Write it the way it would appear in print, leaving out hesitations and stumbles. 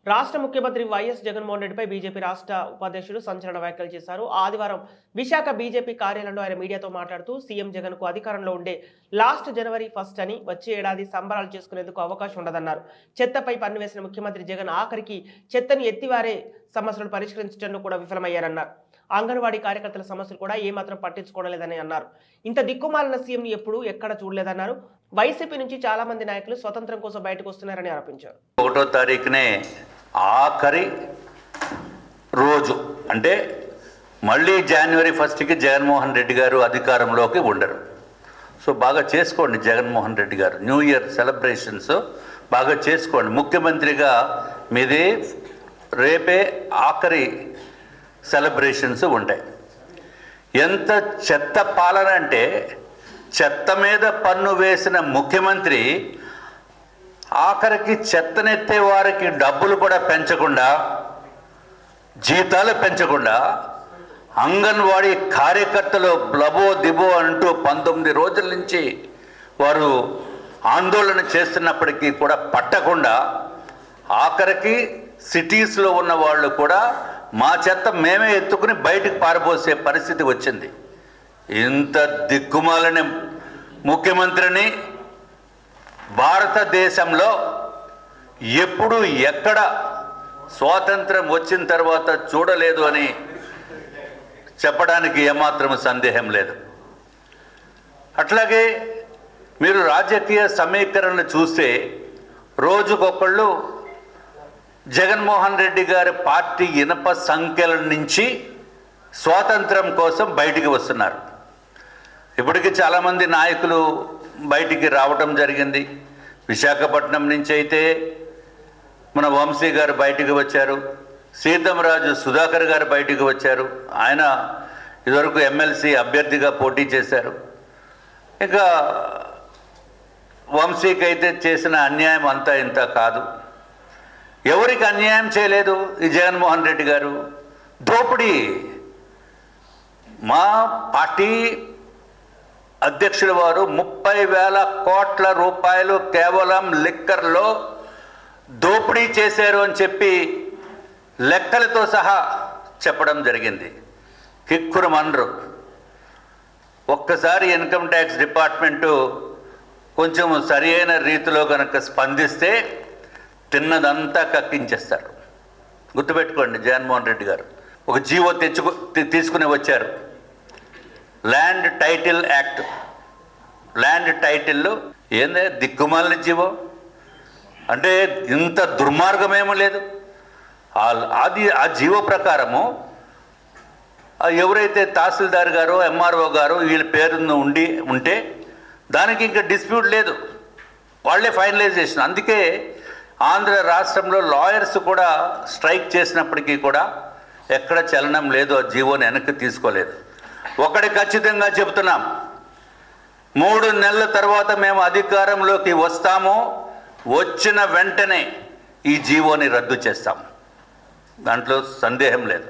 రాష్ట్ర ముఖ్యమంత్రి వైఎస్ జగన్మోహన్ రెడ్డిపై బీజేపీ రాష్ట్ర ఉపాధ్యక్షుడు సంచలన వ్యాఖ్యలు చేశారు. ఆదివారం విశాఖ బీజేపీ కార్యాలయంలో ఆయన మీడియాతో మాట్లాడుతూ సీఎం జగన్ కు అధికారంలో ఉండే లాస్ట్ జనవరి 1 అని వచ్చే ఏడాది సంబరాలు చేసుకునేందుకు అవకాశం ఉండదన్నారు. చెత్తపై పన్ను వేసిన ముఖ్యమంత్రి జగన్ ఆఖరికి చెత్తను ఎత్తివారే సమస్యలను పరిష్కరించడంలో కూడా విఫలమయ్యారన్నారు. అంగన్వాడీ కార్యకర్తల సమస్యలు కూడా ఏమాత్రం పట్టించుకోవడం లేదని అన్నారు. ఇంత దిక్కుమాలిన సీఎంని ఎప్పుడూ ఎక్కడ చూడలేదన్నారు. వైసీపీ నుంచి చాలా మంది నాయకులు స్వతంత్రం కోసం బయటకు వస్తున్నారని ఆరోపించారు. 1వ తారీఖునే ఆఖరి రోజు అంటే మళ్ళీ జనవరి 1కి జగన్మోహన్ రెడ్డి గారు అధికారంలోకి ఉండరు. సో బాగా చేసుకోండి జగన్మోహన్ రెడ్డి గారు, న్యూ ఇయర్ సెలబ్రేషన్స్ బాగా చేసుకోండి. ముఖ్యమంత్రిగా మీది రేపే ఆఖరి సెలబ్రేషన్స్ ఉంటాయి. ఎంత చెత్త పాలన అంటే చెత్త మీద పన్ను వేసిన ముఖ్యమంత్రి ఆఖరికి చెత్తనెత్తే వారికి డబ్బులు కూడా పెంచకుండా, జీతాలు పెంచకుండా, అంగన్వాడీ కార్యకర్తలు బ్లబో దిబో అంటూ 19 రోజుల నుంచి వారు ఆందోళన చేస్తున్నప్పటికీ కూడా పట్టకుండా, ఆఖరికి సిటీస్లో ఉన్న వాళ్ళు కూడా మా చెత్త మేమే ఎత్తుకుని బయటకు పారబోసే పరిస్థితి వచ్చింది. ఇంత దిక్కుమాలని ముఖ్యమంత్రిని భారతదేశంలో ఎప్పుడు ఎక్కడ స్వాతంత్రం వచ్చిన తర్వాత చూడలేదు అని చెప్పడానికి ఏమాత్రం సందేహం లేదు. అట్లాగే మీరు రాజకీయ సమీకరణలు చూస్తే రోజుకొకళ్ళు జగన్మోహన్ రెడ్డి గారి పార్టీ ఇనప సంఖ్యల నుంచి స్వాతంత్రం కోసం బయటికి వస్తున్నారు. ఇప్పటికీ చాలామంది నాయకులు బయటికి రావడం జరిగింది. విశాఖపట్నం నుంచి అయితే మన వంశీ గారు బయటికి వచ్చారు, సీతంరాజు సుధాకర్ గారు బయటికి వచ్చారు. ఆయన ఇదివరకు ఎమ్మెల్సీ అభ్యర్థిగా పోటీ చేశారు. ఇంకా వంశీకి అయితే చేసిన అన్యాయం అంతా ఇంత కాదు. ఎవరికి అన్యాయం చేయలేదు ఈ జగన్మోహన్ రెడ్డి గారు. దోపిడీ, మా పార్టీ అధ్యక్షుల వారు 30,000 కోట్ల రూపాయలు కేవలం లిక్కర్లో దోపిడీ చేశారు అని చెప్పి లెక్కలతో సహా చెప్పడం జరిగింది. కిక్కురు మనరు. ఒక్కసారి ఇన్కమ్ ట్యాక్స్ డిపార్ట్మెంటు కొంచెం సరి అయిన రీతిలో కనుక స్పందిస్తే తిన్నదంతా కక్కించేస్తారు. గుర్తుపెట్టుకోండి, జగన్మోహన్ రెడ్డి గారు ఒక జీవో తీసుకుని వచ్చారు. Land title act, land title ఏందే దిక్కుమాలిన జీవో అంటే ఇంత దుర్మార్గమేమో లేదు. అది ఆ జీవో ప్రకారము ఎవరైతే తహసీల్దార్ గారు ఎంఆర్ఓ గారు వీళ్ళ పేరును ఉంటే దానికి ఇంకా డిస్ప్యూట్ లేదు, వాళ్ళే ఫైనలైజ్ చేసిన. అందుకే ఆంధ్ర రాష్ట్రంలో లాయర్స్ కూడా స్ట్రైక్ చేసినప్పటికీ కూడా ఎక్కడ చలనం లేదు, ఆ జీవోని వెనక్కి తీసుకోలేదు. ఒకటి ఖచ్చితంగా చెబుతున్నాం, 3 నెలల తర్వాత మేము అధికారంలోకి వస్తాము, వచ్చిన వెంటనే ఈ జీవోని రద్దు చేస్తాం, దాంట్లో సందేహం లేదు.